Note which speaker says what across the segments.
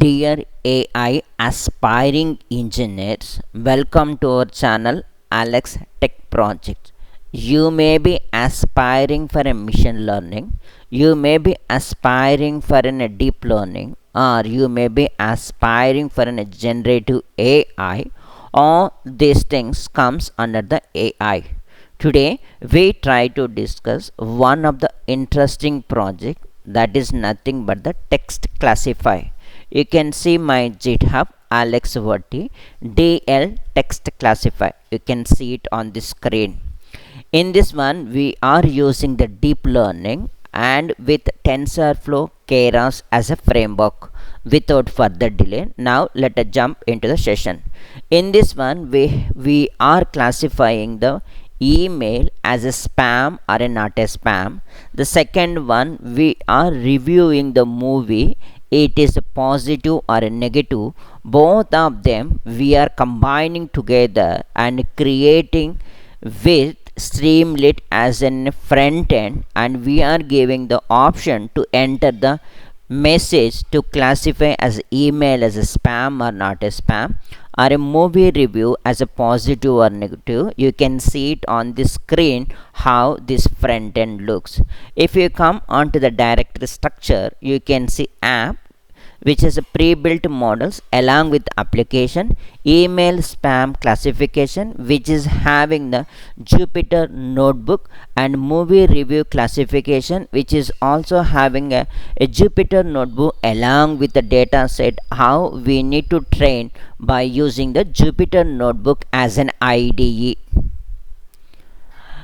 Speaker 1: Dear AI aspiring engineers, welcome to our channel Alex Tech Project. You may be aspiring for a machine learning, you may be aspiring for a deep learning, or you may be aspiring for a generative AI. All these things comes under the AI. Today we try to discuss one of the interesting project that is nothing but the text classify. You can see my GitHub Alex Verti DL text classify. You can see it on the screen. In this one, we are using the deep learning and with TensorFlow Keras as a framework. Without further delay, now let us jump into the session. In this one, we are classifying the email as a spam or a not a spam. The second one, we are reviewing the movie, it is a positive or a negative. Both of them we are combining together and creating with Streamlit as a front end, and we are giving the option to enter the message to classify as email as a spam or not a spam, or a movie review as a positive or negative. You can see it on the screen how this front end looks. If you come onto the directory structure, you can see app, which is a pre-built models along with application, email spam classification, which is having the Jupyter notebook, and movie review classification, which is also having a Jupyter notebook along with the data set how we need to train by using the Jupyter notebook as an IDE.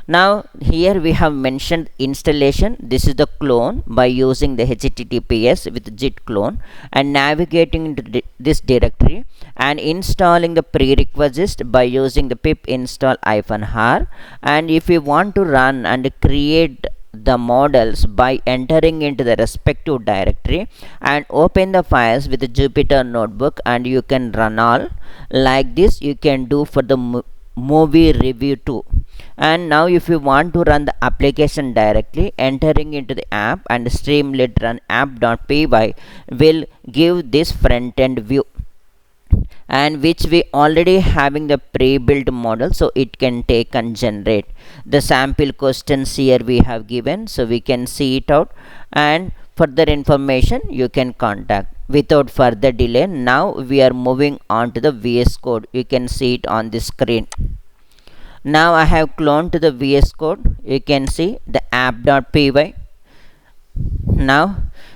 Speaker 1: Now here we have mentioned installation. This is the clone by using the HTTPS with git clone and navigating into this directory, and installing the prerequisite by using the pip install -r. And if you want to run and create the models by entering into the respective directory and open the files with the Jupyter notebook, and you can run all like this. You can do for the movie review too. And now if you want to run the application directly, entering into the app and Streamlit run app.py will give this front end view, and which we already having the pre-built model, so it can take and generate the sample questions here we have given, so we can see it out, and further information you can contact. Without further delay, now we are moving on to the VS Code. You can see it on the screen. Now I have cloned to the VS Code. You can see the app.py. Now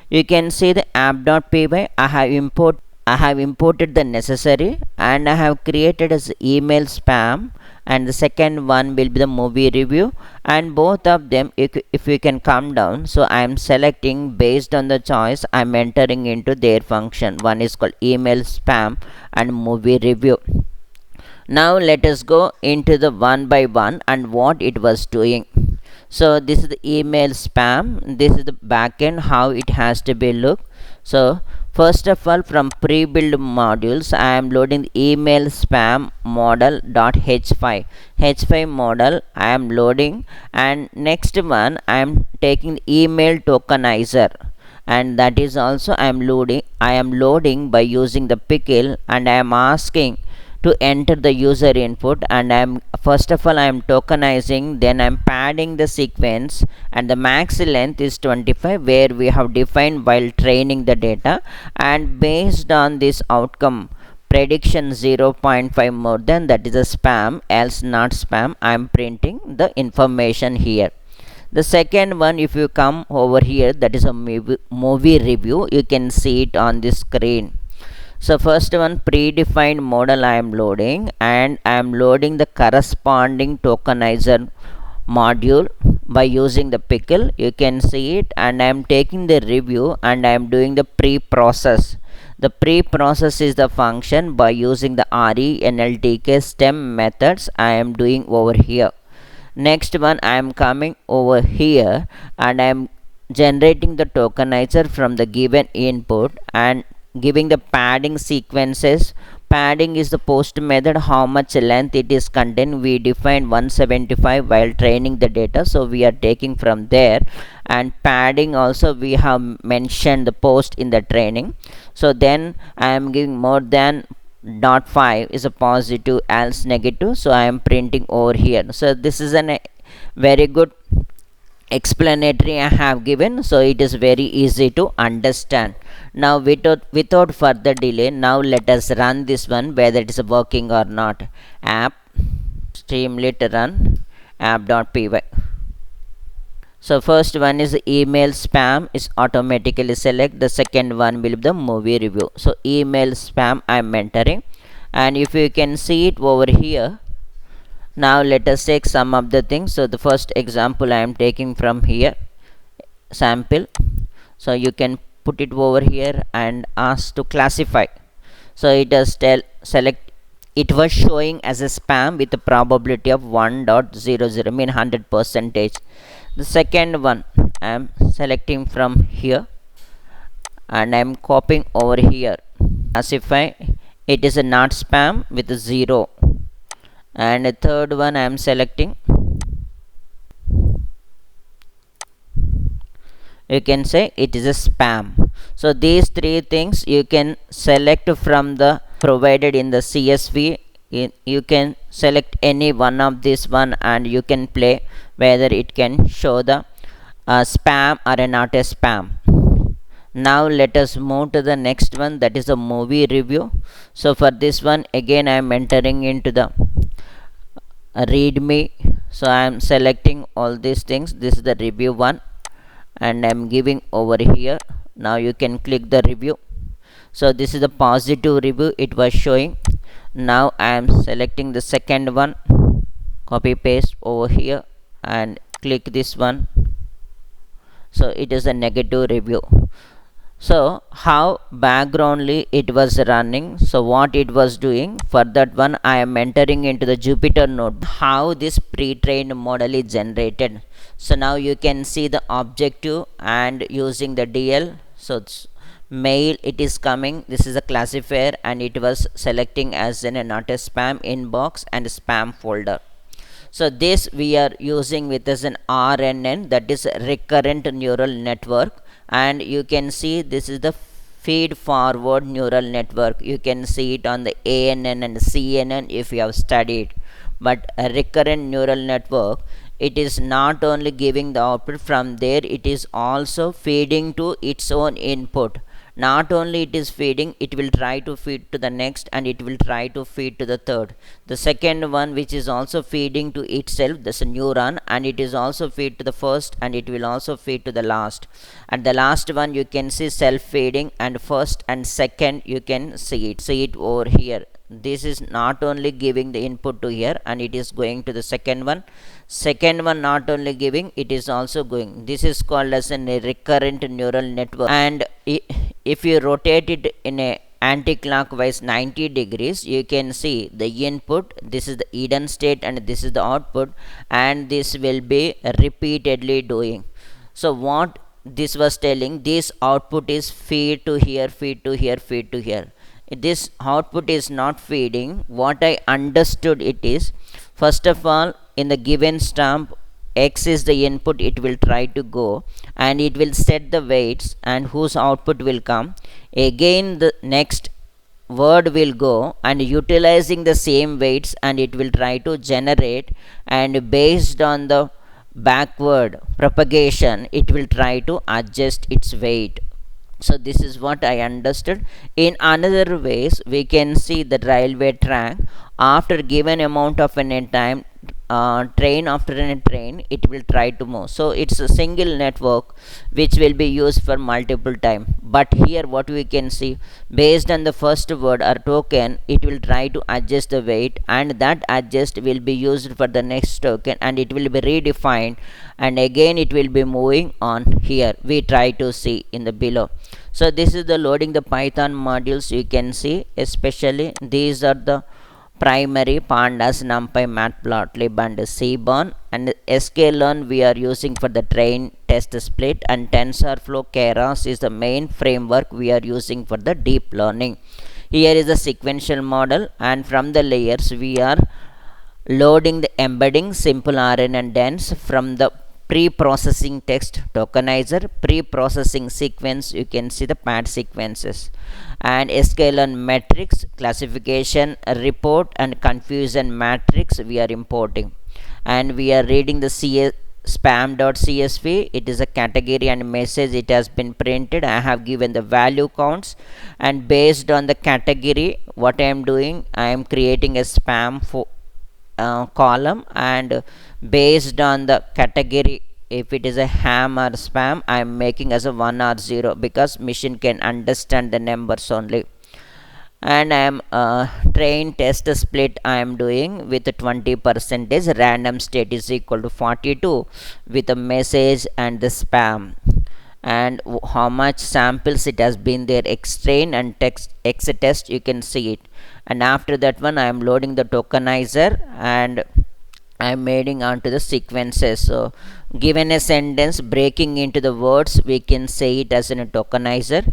Speaker 1: you can see the app.py. I have imported the necessary, and I have created as email spam, and the second one will be the movie review, and both of them if you can come down, so I am selecting based on the choice I am entering into their function. One is called email spam and movie review. Now let us go into the one by one and what it was doing. So this is the email spam, this is the backend how it has to be look. So first of all, from pre-built modules, I am loading the email spam model.h5 h5 model I am loading, and next one I am taking the email tokenizer, and that is also I am loading by using the pickle, and I am asking to enter the user input, and I am first of all I am tokenizing, then I am padding the sequence, and the max length is 25 where we have defined while training the data, and based on this outcome prediction 0.5 more than, that is a spam, else not spam, I am printing the information here. The second one, if you come over here, that is a movie review. You can see it on the screen. So first one, predefined model I am loading, and I am loading the corresponding tokenizer module by using the pickle. You can see it, and I am taking the review, and I am doing the pre-process. The pre-process is the function by using the RENLTK stem methods I am doing over here. Next one, I am coming over here, and I am generating the tokenizer from the given input and giving the padding sequences padding is the post method, how much length it is contained. We defined 175 while training the data, so we are taking from there. And padding also we have mentioned the post in the training. So then I am giving more than dot 5 is a positive, else negative, so I am printing over here. So this is a very good explanatory I have given, so it is very easy to understand. Now without further delay, now let us run this one whether it is working or not. App streamlit run app.py. So first one is email spam is automatically select. The second one will be the movie review. So email spam I am entering, and if you can see it over here. Now let us take some of the things. So the first example I am taking from here, sample. So you can put it over here and ask to classify. So it does select. It was showing as a spam with a probability of 1.00, mean 100%. The second one I am selecting from here and I am copying over here. Classify. It is a not spam with a 0. And the third one I am selecting. You can say it is a spam. So these three things you can select from the provided in the CSV. You can select any one of this one and you can play whether it can show the spam or not a spam. Now let us move to the next one, that is a movie review. So for this one again I am entering into the readme. So I am selecting all these things. This is the review one and I am giving over here. Now you can click the review. So this is the positive review it was showing. Now I am selecting the second one, copy paste over here and click this one. So it is a negative review. So how backgroundly it was running, so what it was doing, for that one I am entering into the Jupyter notebook how this pre-trained model is generated. So now you can see the objective and using the DL. So it's mail, it is coming, this is a classifier and it was selecting as in a not a spam inbox and spam folder. So this we are using with as an RNN, that is recurrent neural network. And you can see this is the feed forward neural network. You can see it on the ANN and CNN if you have studied. But a recurrent neural network, it is not only giving the output from there, it is also feeding to its own input. Not only it is feeding, it will try to feed to the next and it will try to feed to the third. The second one which is also feeding to itself, that's a neuron, and it is also feed to the first and it will also feed to the last. And the last one you can see self-feeding, and first and second you can see it over here. This is not only giving the input to here and it is going to the second one not only giving, it is also going. This is called as a recurrent neural network. And if you rotate it in a anti-clockwise 90 degrees, you can see the input, this is the hidden state and this is the output, and this will be repeatedly doing. So what this was telling, this output is feed to here, feed to here, feed to here. This output is not feeding. What I understood it is, first of all, in the given stamp, X is the input, it will try to go and it will set the weights and whose output will come. Again the next word will go and utilizing the same weights and it will try to generate, and based on the backward propagation it will try to adjust its weight. So this is what I understood. In another ways, we can see the railway track after given amount of an time, train after a train, it will try to move. So it's a single network which will be used for multiple time. But here what we can see, based on the first word or token, it will try to adjust the weight, and that adjust will be used for the next token and it will be redefined, and again it will be moving on. Here we try to see in the below. So this is the loading the Python modules. You can see especially these are the primary pandas, numpy, matplotlib and seaborn, and sklearn we are using for the train test split, and tensorflow keras is the main framework we are using for the deep learning. Here is the sequential model, and from the layers we are loading the embedding simple RNN and dense from the pre-processing text tokenizer, pre-processing sequence. You can see the pad sequences, and scalar matrix classification report and confusion matrix we are importing, and we are reading the spam.csv. It is a category and message. It has been printed. I have given the value counts, and based on the category, what I am doing, I am creating a spam for column, and based on the category, if it is a ham or spam, I am making as a 1 or 0, because machine can understand the numbers only. And I am train test split I am doing with 20 percentage, random state is equal to 42 with a message and the spam, and how much samples it has been there, xtrain and text xtest, you can see it. And after that one I am loading the tokenizer, and I am adding on to the sequences. So given a sentence breaking into the words, we can say it as in a tokenizer.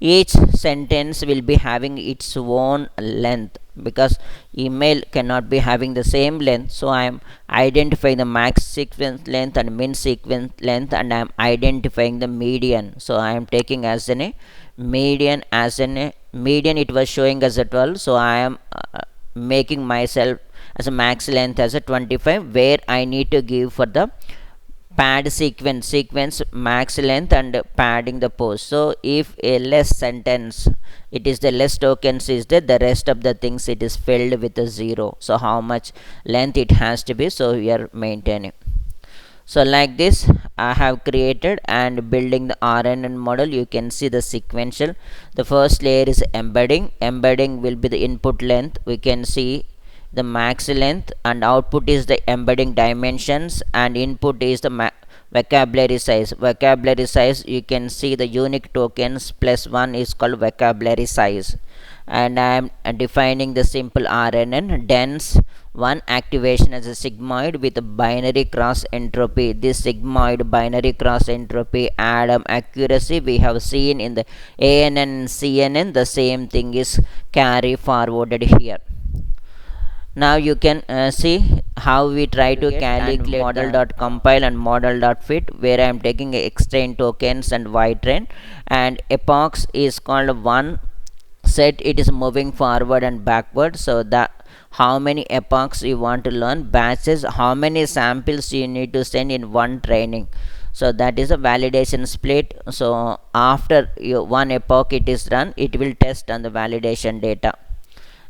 Speaker 1: Each sentence will be having its own length, because email cannot be having the same length. So I am identifying the max sequence length and min sequence length, and I am identifying the median. So I am taking as a median, as a median it was showing as a 12, so I am making myself as a max length as a 25, where I need to give for the pad sequence max length and padding the post. So if a less sentence, it is the less tokens is there, the rest of the things it is filled with a 0. So how much length it has to be, so we are maintaining. So like this I have created and building the RNN model. You can see the sequential. The first layer is embedding will be the input length. We can see the max length, and output is the embedding dimensions, and input is the vocabulary size. You can see the unique tokens plus 1 is called vocabulary size, and I am defining the simple RNN dense one activation as a sigmoid with a binary cross entropy. This sigmoid binary cross entropy atom accuracy we have seen in the ANN and CNN. The same thing is carry forwarded here. Now you can see how we try to calculate model.compile and model.fit, where I am taking xtrain tokens and ytrain, and epochs is called one set, it is moving forward and backward. So that how many epochs you want to learn, batches, how many samples you need to send in one training. So that is a validation split. So after one epoch it is run, it will test on the validation data.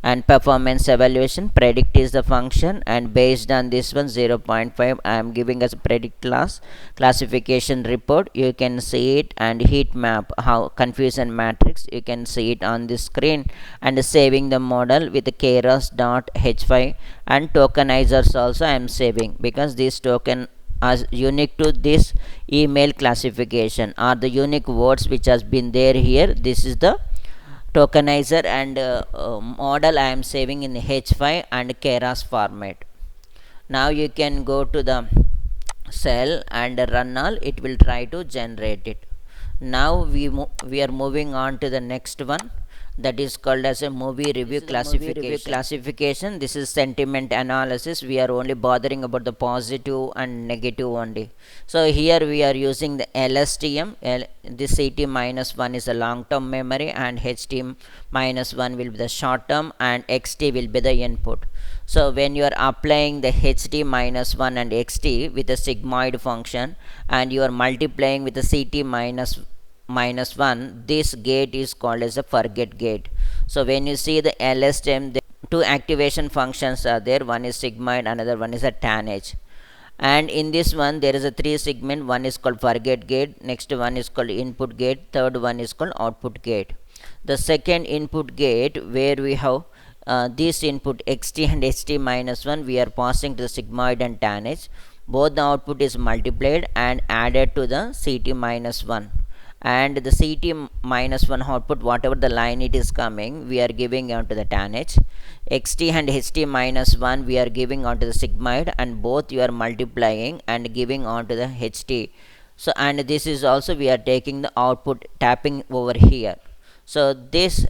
Speaker 1: And performance evaluation, predict is the function, and based on this one 0.5 I am giving as a predict class. Classification report, you can see it, and heat map, how confusion matrix, you can see it on the screen, and saving the model with the keras.h5, and tokenizers also I am saving, because this token as unique to this email classification are the unique words which has been there here. This is the tokenizer, and model I am saving in h5 and keras format. Now you can go to the cell and run all, it will try to generate it. Now we are moving on to the next one, that is called as a movie review classification. This is sentiment analysis. We are only bothering about the positive and negative only. So here we are using the LSTM. This CT minus 1 is a long term memory, and HT minus 1 will be the short term, and XT will be the input. So when you are applying the HT minus 1 and XT with a sigmoid function, and you are multiplying with the CT minus 1, this gate is called as a forget gate. So when you see the LSTM, the two activation functions are there, one is sigmoid, another one is a tanh. And in this one there is a 3 segment, one is called forget gate, next one is called input gate, third one is called output gate. The second input gate, where we have this input xt and ht minus 1, we are passing to the sigmoid and tanh. Both the output is multiplied and added to the ct minus 1, and the ct minus 1 output, whatever the line it is coming, we are giving on to the tanh. xt and ht minus 1 we are giving on to the sigmoid, and both you are multiplying and giving on to the ht. So and this is also we are taking the output tapping over here. So this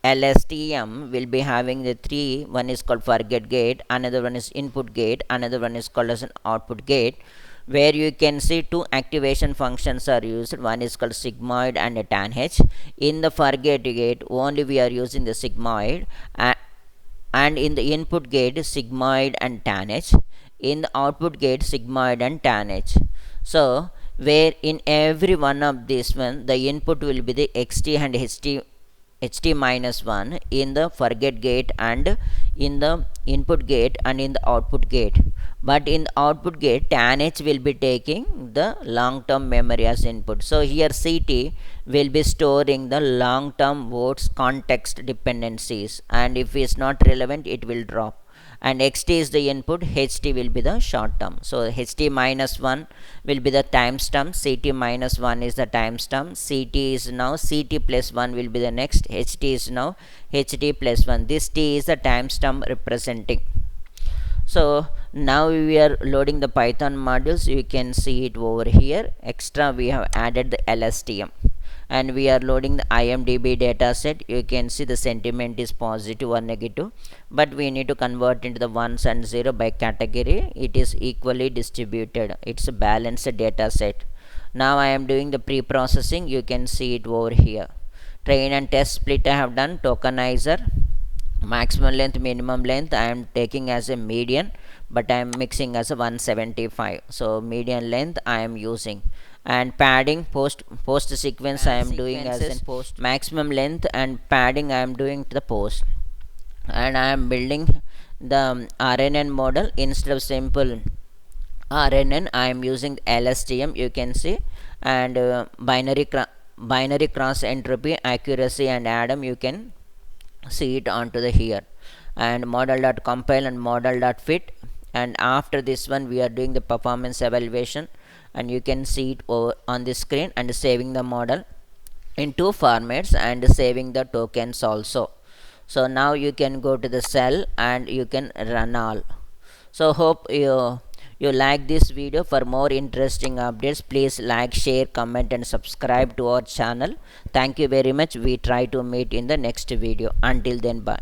Speaker 1: LSTM will be having the three. One is called forget gate, another one is input gate, another one is called as an output gate, where you can see two activation functions are used. One is called sigmoid and a tan h. In the forget gate only we are using the sigmoid, and in the input gate sigmoid and tan h. In the output gate sigmoid and tan h. So where in every one of this one the input will be the xt and ht minus 1 in the forget gate and in the input gate and in the output gate. But in the output gate tan h will be taking the long term memory as input. So here ct will be storing the long term words context dependencies, and if it's not relevant it will drop. And xt is the input, ht will be the short term. So ht minus 1 will be the timestamp, ct minus 1 is the timestamp, ct is now ct plus 1 will be the next, ht is now ht plus 1. This t is the timestamp representing. So now we are loading the Python modules. You can see it over here. Extra we have added the LSTM, and we are loading the IMDb dataset. You can see the sentiment is positive or negative, but we need to convert into the ones and zero by category. It is equally distributed. It's a balanced dataset. Now I am doing the pre-processing. You can see it over here. Train and test split I have done. Tokenizer, maximum length, minimum length I am taking as a median, but I am mixing as a 175. So median length I am using. And padding, post sequence I am doing as in post. Maximum length and padding I am doing to the post. And I am building the RNN model. Instead of simple RNN I am using LSTM, you can see. And binary cross entropy, accuracy and Adam, you can see it onto the here. And model.compile and model.fit. And after this one we are doing the performance evaluation, and you can see it over on the screen, and saving the model in two formats and saving the tokens also. So now you can go to the cell and you can run all. So hope you like this video. For more interesting updates, please like, share, comment and subscribe to our channel. Thank you very much. We try to meet in the next video. Until then, bye.